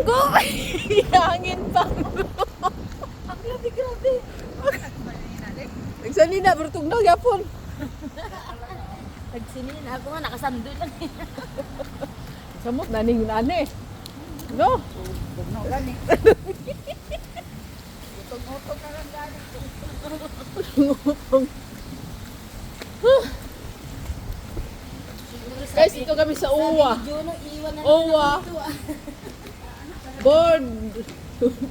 Go! Hangin pa. Ang grabe. Nagsalina, bertug na yapon. Nagsinin ako nga, nakasando lang. Samot naning nane. No? Bugno gani. Utog-utog ka lang gani. Guys, ito kami sa Uwa. Juno, iwan na Uwa. dito, ah.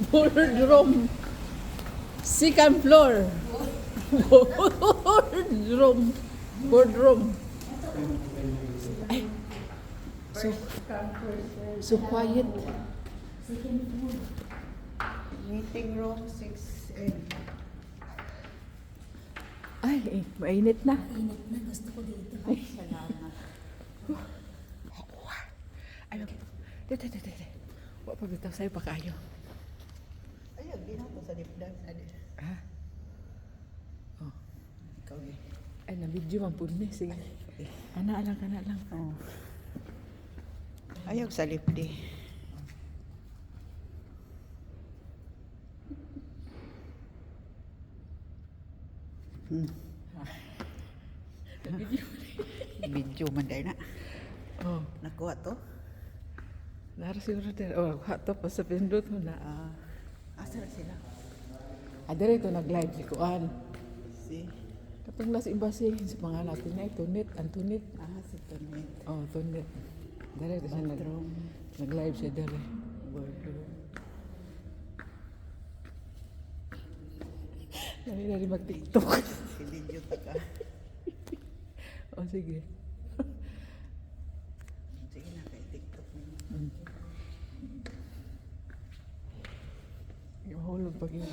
Boardroom. Second floor. Boardroom. Boardroom. Ay. So quiet. Meeting room 6M. Ay, mainit na. Init na, gusto ko dito. Salamat. Ay, dito. Wa pa bitaw sa'yo pa kayo. Ayun, ginato sa lipdan. Ha? Oh. Ikaw eh. Ay, na-video man po ni. Sige. Ana lang. Oh. Ayaw sa lipdi. Video man dahil na. Oh. Nakuha to. Nara siguro din. Oh, hato pa sa pindot mo na. Asa na sila? Adere ito nag-live si Kuan. Si? Katong nasa embassy sa pangalan natin na Tunit, Antunit. Si Tonit. Oh, Tunit. Dere ito siya Bathroom. nag-live siya dere. Boardroom. Dari mag-TikTok. Si video ta ka. Oh, sige. Sige na kay TikTok mo. Mahulog pag yun.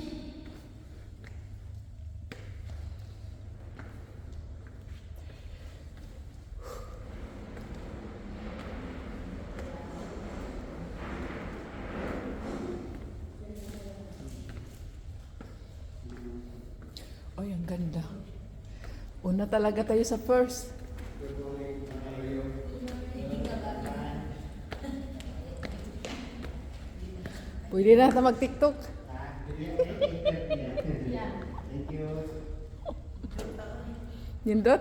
Ay, ang ganda. Una talaga tayo sa first. Pwede na ata mag-TikTok. Nindot?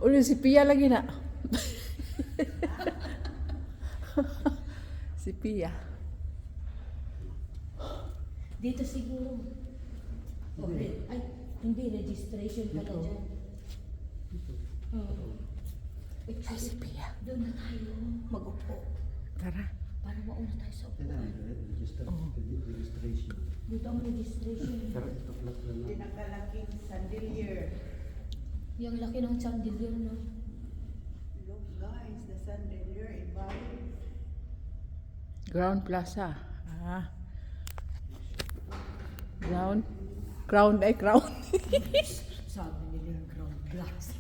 Ulo si Pia lagi na. Si Pia. Dito siguro. Okay. Ay, hindi, registration pala dyan. Ay, si Pia. Doon na tayo mag-upo. Tara. Para mauna tayo sa upo. Registration. Dito ang registration. Pinakalaking chandelier. Yung laki ng chandelier, no? Look guys, the chandelier in Bali. Ground Plaza. Crown. Sabi nila yung ground glass.